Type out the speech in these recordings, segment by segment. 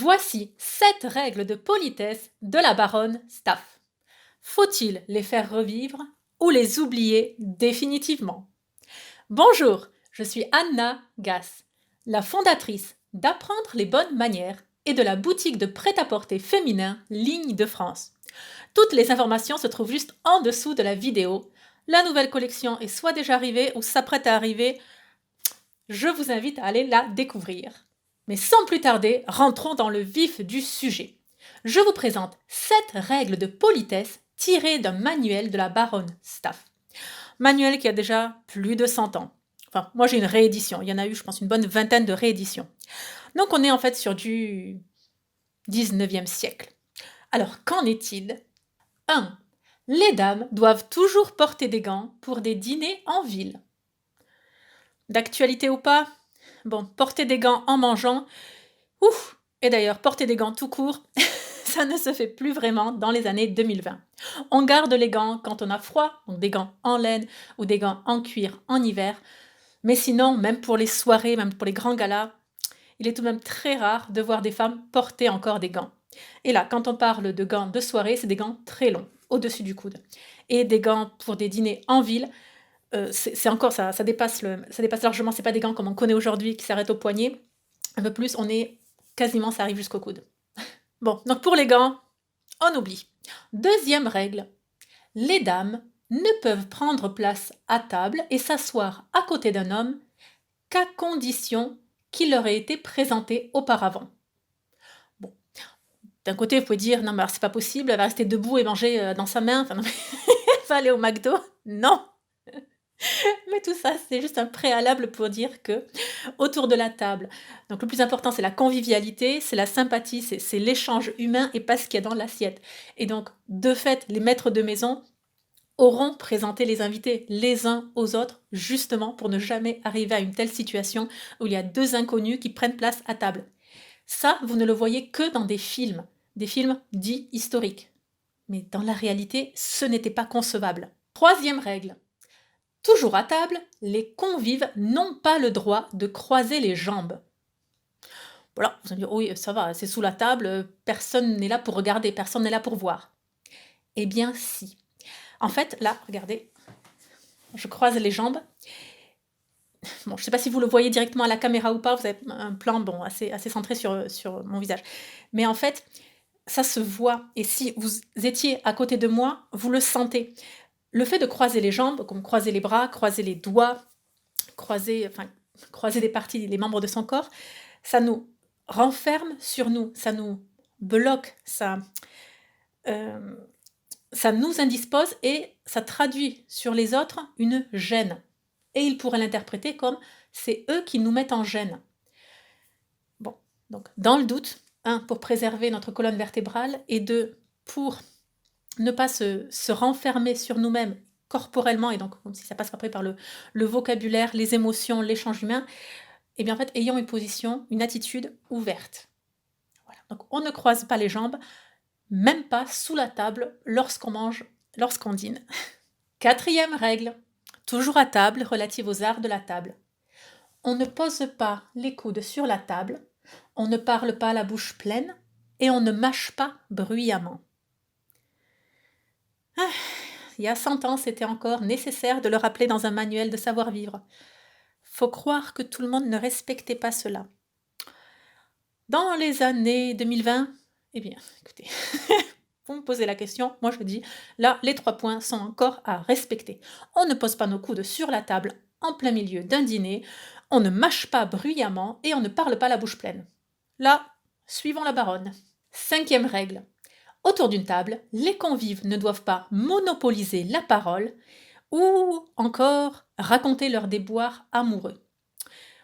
Voici 7 règles de politesse de la baronne Staff. Faut-il les faire revivre ou les oublier définitivement? Bonjour, je suis Anna Gass, la fondatrice d'Apprendre les bonnes manières et de la boutique de prêt-à-porter féminin Ligne de France. Toutes les informations se trouvent juste en dessous de la vidéo. La nouvelle collection est soit déjà arrivée ou s'apprête à arriver. Je vous invite à aller la découvrir. Mais sans plus tarder, rentrons dans le vif du sujet. Je vous présente 7 règles de politesse tirées d'un manuel de la baronne Staff. Manuel qui a déjà plus de 100 ans. Enfin, moi j'ai une réédition. Il y en a eu, je pense, une bonne vingtaine de rééditions. Donc on est en fait sur du 19e siècle. Alors, qu'en est-il? 1. Les dames doivent toujours porter des gants pour des dîners en ville. D'actualité ou pas? Bon, porter des gants en mangeant, ouf! Et d'ailleurs, porter des gants tout court, ça ne se fait plus vraiment dans les années 2020. On garde les gants quand on a froid, donc des gants en laine ou des gants en cuir en hiver. Mais sinon, même pour les soirées, même pour les grands galas, il est tout de même très rare de voir des femmes porter encore des gants. Et là, quand on parle de gants de soirée, c'est des gants très longs, au-dessus du coude. Et des gants pour des dîners en ville, c'est encore ça dépasse largement, c'est pas des gants comme on connaît aujourd'hui qui s'arrêtent au poignet. Un peu plus, quasiment, ça arrive jusqu'au coude. Bon, donc pour les gants, on oublie. Deuxième règle, les dames ne peuvent prendre place à table et s'asseoir à côté d'un homme qu'à condition qu'il leur ait été présenté auparavant. Bon, d'un côté, vous pouvez dire, non, mais alors c'est pas possible, elle va rester debout et manger dans sa main, enfin, non, elle va aller au McDo. Non! Mais tout ça, c'est juste un préalable pour dire que autour de la table, donc le plus important, c'est la convivialité, c'est la sympathie, c'est l'échange humain et pas ce qu'il y a dans l'assiette. Et donc, de fait, les maîtres de maison auront présenté les invités les uns aux autres, justement pour ne jamais arriver à une telle situation où il y a deux inconnus qui prennent place à table. Ça, vous ne le voyez que dans des films dits historiques. Mais dans la réalité, ce n'était pas concevable. Troisième règle. Toujours à table, les convives n'ont pas le droit de croiser les jambes. Voilà, vous allez dire, oui, ça va, c'est sous la table, personne n'est là pour regarder, personne n'est là pour voir. Eh bien, si. En fait, là, regardez, je croise les jambes. Bon, je ne sais pas si vous le voyez directement à la caméra ou pas, vous avez un plan assez centré sur mon visage. Mais en fait, ça se voit. Et si vous étiez à côté de moi, vous le sentez. Le fait de croiser les jambes, comme croiser les bras, croiser les doigts, croiser des parties, les membres de son corps, ça nous renferme sur nous, ça nous bloque, ça nous indispose et ça traduit sur les autres une gêne. Et ils pourraient l'interpréter comme c'est eux qui nous mettent en gêne. Bon, donc dans le doute, 1, pour préserver notre colonne vertébrale, et 2, pour ne pas se renfermer sur nous-mêmes corporellement, et donc comme si ça passe après par le vocabulaire, les émotions, l'échange humain, et bien en fait, ayons une position, une attitude ouverte. Voilà. Donc on ne croise pas les jambes, même pas sous la table lorsqu'on mange, lorsqu'on dîne. 4e règle, toujours à table, relative aux arts de la table. On ne pose pas les coudes sur la table, on ne parle pas la bouche pleine et on ne mâche pas bruyamment. Il y a 100 ans, c'était encore nécessaire de le rappeler dans un manuel de savoir-vivre. Faut croire que tout le monde ne respectait pas cela. Dans les années 2020, eh bien, écoutez, vous me posez la question, moi je dis, là, les 3 points sont encore à respecter. On ne pose pas nos coudes sur la table en plein milieu d'un dîner, on ne mâche pas bruyamment et on ne parle pas la bouche pleine. Là, suivons la baronne. 5e règle. Autour d'une table, les convives ne doivent pas monopoliser la parole ou encore raconter leurs déboires amoureux.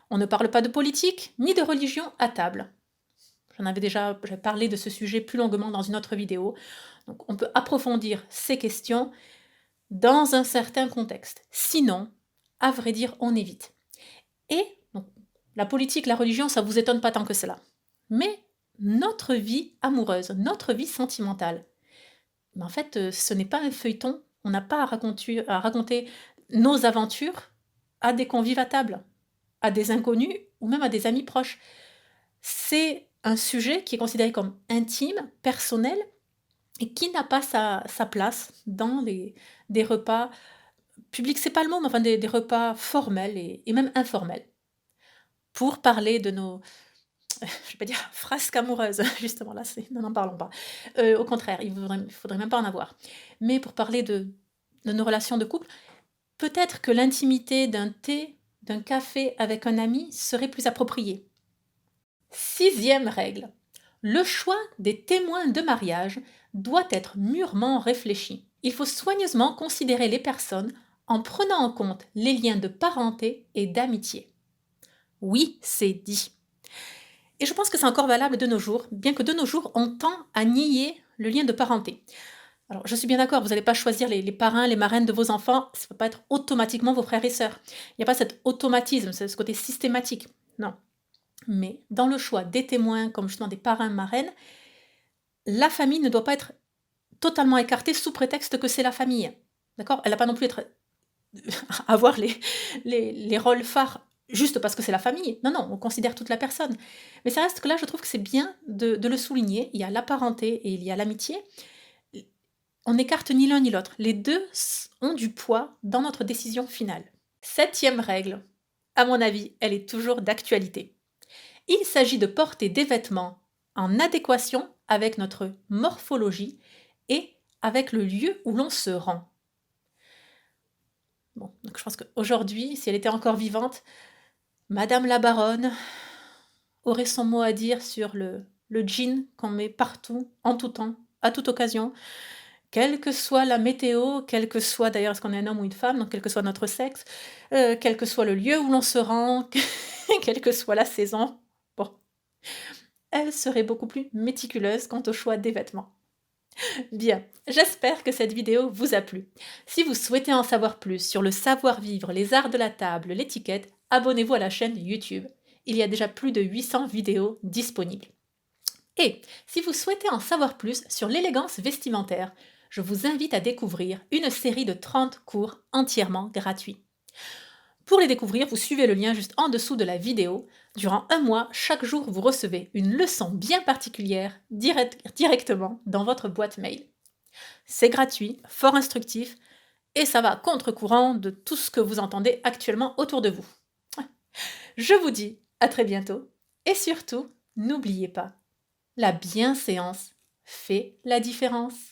On ne parle pas de politique ni de religion à table. J'ai parlé de ce sujet plus longuement dans une autre vidéo. Donc on peut approfondir ces questions dans un certain contexte. Sinon, à vrai dire, on évite. Et donc, la politique, la religion, ça ne vous étonne pas tant que cela. Mais notre vie amoureuse, notre vie sentimentale, en fait, ce n'est pas un feuilleton. On n'a pas à raconter nos aventures à des convives à table, à des inconnus ou même à des amis proches. C'est un sujet qui est considéré comme intime, personnel et qui n'a pas sa place dans des repas publics, c'est pas le mot, mais enfin des repas formels et même informels, pour parler de nos je vais pas dire frasques amoureuses, justement là, c'est n'en parlons pas. Au contraire, il faudrait même pas en avoir. Mais pour parler de nos relations de couple, peut-être que l'intimité d'un thé, d'un café avec un ami serait plus appropriée. Sixième règle, le choix des témoins de mariage doit être mûrement réfléchi. Il faut soigneusement considérer les personnes en prenant en compte les liens de parenté et d'amitié. Oui, c'est dit. Et je pense que c'est encore valable de nos jours, bien que de nos jours, on tend à nier le lien de parenté. Alors, je suis bien d'accord, vous n'allez pas choisir les parrains, les marraines de vos enfants, ça ne peut pas être automatiquement vos frères et sœurs. Il n'y a pas cet automatisme, ce côté systématique. Non. Mais dans le choix des témoins, comme justement des parrains, marraines, la famille ne doit pas être totalement écartée sous prétexte que c'est la famille. D'accord? Elle n'a pas non plus avoir les rôles phares juste parce que c'est la famille. Non, non, on considère toute la personne. Mais ça reste que là, je trouve que c'est bien de le souligner. Il y a la parenté et il y a l'amitié. On n'écarte ni l'un ni l'autre. Les deux ont du poids dans notre décision finale. Septième règle, à mon avis, elle est toujours d'actualité. Il s'agit de porter des vêtements en adéquation avec notre morphologie et avec le lieu où l'on se rend. Bon, donc je pense qu'aujourd'hui, si elle était encore vivante, Madame la baronne aurait son mot à dire sur le jean qu'on met partout, en tout temps, à toute occasion, quelle que soit la météo, quel que soit d'ailleurs est-ce qu'on est un homme ou une femme, donc quel que soit notre sexe, quel que soit le lieu où l'on se rend, quelle que soit la saison. Bon, elle serait beaucoup plus méticuleuse quant au choix des vêtements. Bien, j'espère que cette vidéo vous a plu. Si vous souhaitez en savoir plus sur le savoir-vivre, les arts de la table, l'étiquette, abonnez-vous à la chaîne YouTube. Il y a déjà plus de 800 vidéos disponibles. Et si vous souhaitez en savoir plus sur l'élégance vestimentaire, je vous invite à découvrir une série de 30 cours entièrement gratuits. Pour les découvrir, vous suivez le lien juste en dessous de la vidéo. Durant un mois, chaque jour, vous recevez une leçon bien particulière directement dans votre boîte mail. C'est gratuit, fort instructif, et ça va à contre-courant de tout ce que vous entendez actuellement autour de vous. Je vous dis à très bientôt, et surtout, n'oubliez pas, la bienséance fait la différence.